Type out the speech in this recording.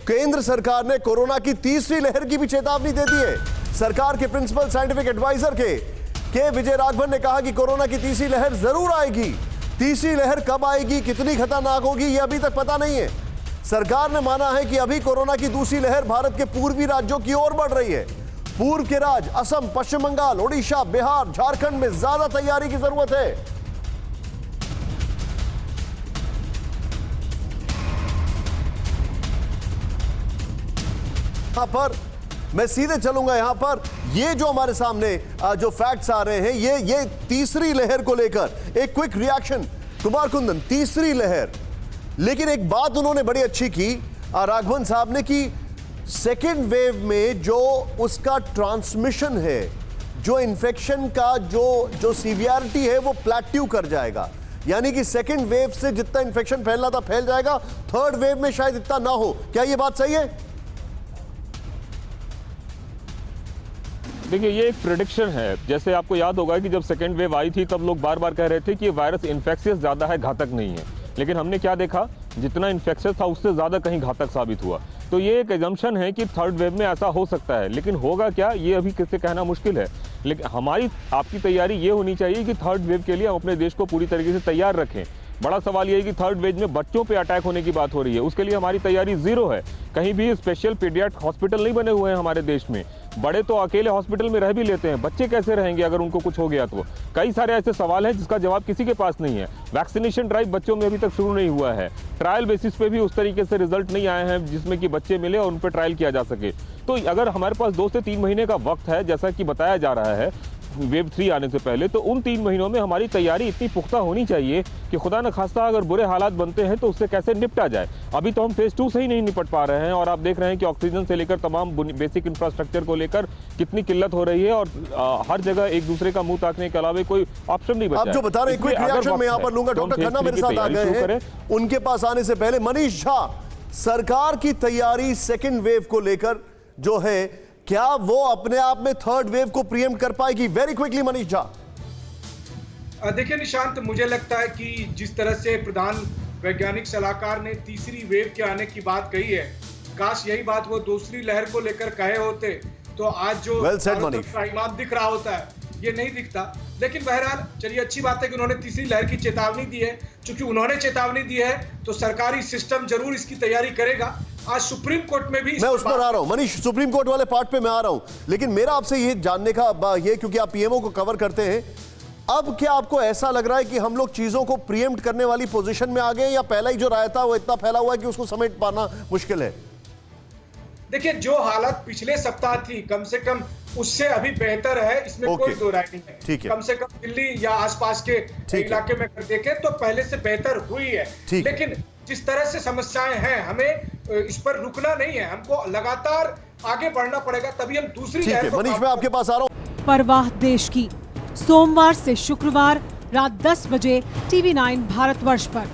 केंद्र सरकार ने कोरोना की तीसरी लहर की भी चेतावनी दे दी है। सरकार के प्रिंसिपल साइंटिफिक एडवाइजर के विजय राघवन ने कहा कि कोरोना की तीसरी लहर जरूर आएगी। तीसरी लहर कब आएगी, कितनी खतरनाक होगी, यह अभी तक पता नहीं है। सरकार ने माना है कि अभी कोरोना की दूसरी लहर भारत के पूर्वी राज्यों की ओर बढ़ रही है। पूर्व के राज्य असम, पश्चिम बंगाल, ओडिशा, बिहार, झारखंड में ज्यादा तैयारी की जरूरत है। यहां पर मैं सीधे चलूंगा। यहां पर ये जो हमारे सामने जो फैक्ट्स आ रहे हैं, ये तीसरी लहर को लेकर एक क्विक रिएक्शन। कुमार कुंदन, तीसरी लहर, लेकिन एक बात उन्होंने बड़ी अच्छी की राघवन साहब ने कि सेकेंड वेव में जो उसका ट्रांसमिशन है, जो इन्फेक्शन का जो सीवियरिटी है, वो प्लेट्यू कर जाएगा। यानी कि सेकेंड वेव से जितना इन्फेक्शन फैलना था फैल जाएगा, थर्ड वेव में शायद इतना ना हो। क्या ये बात सही है? देखिए, ये एक प्रेडिक्शन है। जैसे आपको याद होगा कि जब सेकेंड वेव आई थी तब लोग बार बार कह रहे थे कि ये वायरस इन्फेक्शियस ज़्यादा है, घातक नहीं है। लेकिन हमने क्या देखा, जितना इन्फेक्शियस था उससे ज़्यादा कहीं घातक साबित हुआ। तो ये एक एजम्पशन है कि थर्ड वेव में ऐसा हो सकता है, लेकिन होगा क्या ये अभी किससे कहना मुश्किल है। लेकिन हमारी आपकी तैयारी ये होनी चाहिए कि थर्ड वेव के लिए हम अपने देश को पूरी तरीके से तैयार रखें। बड़ा सवाल ये है कि थर्ड वेव में बच्चों पे अटैक होने की बात हो रही है, उसके लिए हमारी तैयारी जीरो है। कहीं भी स्पेशल पीडियाट्रिक हॉस्पिटल नहीं बने हुए हैं हमारे देश में। बड़े तो अकेले हॉस्पिटल में रह भी लेते हैं, बच्चे कैसे रहेंगे अगर उनको कुछ हो गया तो? कई सारे ऐसे सवाल हैं जिसका जवाब किसी के पास नहीं है। वैक्सीनेशन ड्राइव बच्चों में अभी तक शुरू नहीं हुआ है। ट्रायल बेसिस पे भी उस तरीके से रिजल्ट नहीं आए हैं जिसमें कि बच्चे मिले और उन पर ट्रायल किया जा सके। तो अगर हमारे पास 2 से 3 महीने का वक्त है, जैसा कि बताया जा रहा है वेव 3 आने से पहले, तो उन 3 महीनों में हमारी तैयारी इतनी पुख्ता होनी चाहिए कि खुदा न खास्ता अगर बुरे हालात बनते हैं तो उससे कैसे निपटा जाए। अभी तो हम फेज 2 से ही नहीं निपट पा रहे हैं और आप देख रहे हैं कि ऑक्सीजन से लेकर तमाम बेसिक इंफ्रास्ट्रक्चर को लेकर कितनी किल्लत हो रही है और हर जगह एक दूसरे का मुंह ताकने के अलावा कोई ऑप्शन नहीं बचा। आप जो बता रहे हैं, क्विक रिएक्शन में यहां पर लूंगा। डॉक्टर खन्ना मेरे साथ आ गए हैं। उनके पास आने से पहले मनीष झा, सरकार की तैयारी सेकेंड वेव को लेकर जो है, क्या वो अपने आप में थर्ड वेव को प्रीएम्प्ट कर पाएगी? Very quickly Manish Jha. देखिए निशांत, मुझे लगता है कि जिस तरह से प्रधान वैज्ञानिक सलाहकार ने तीसरी वेव के आने की बात कही है, काश यही बात वो दूसरी लहर को लेकर कहे होते तो आज जो ईमान दिख रहा होता है, ये नहीं दिखता। लेकिन बहरहाल चलिए, अच्छी बात है कि उन्होंने तीसरी लहर की चेतावनी दी है। चूंकि उन्होंने चेतावनी दी है तो सरकारी सिस्टम जरूर इसकी तैयारी करेगा। आज सुप्रीम कोर्ट में भी मैं उस पर आ रहा हूं मनीष, सुप्रीम कोर्ट वाले पार्ट पे मैं आ रहा हूं। लेकिन मेरा आपसे ये जानने का ये, क्योंकि आप पीएमओ को कवर करते हैं, अब क्या आपको ऐसा लग रहा है कि हम लोग चीजों को प्रीएम्प्ट करने वाली पोजीशन में आ गए, या पहला ही जो राय था वो इतना फैला हुआ है कि उसको समेट पाना मुश्किल है? देखिए, जो हालत पिछले सप्ताह थी कम से कम उससे अभी बेहतर है, इसमें कोई दो राय नहीं है। कम से कम दिल्ली या आसपास के इलाके में कर देखें तो पहले से बेहतर हुई है। लेकिन जिस तरह से समस्याएं हैं, हमें इस पर रुकना नहीं है, हमको लगातार आगे बढ़ना पड़ेगा, तभी हम दूसरी लहर को। मनीष, मैं आपके पास आ रहा हूं। परवाह देश की, सोमवार से शुक्रवार रात 10 बजे TV9 भारतवर्ष पर।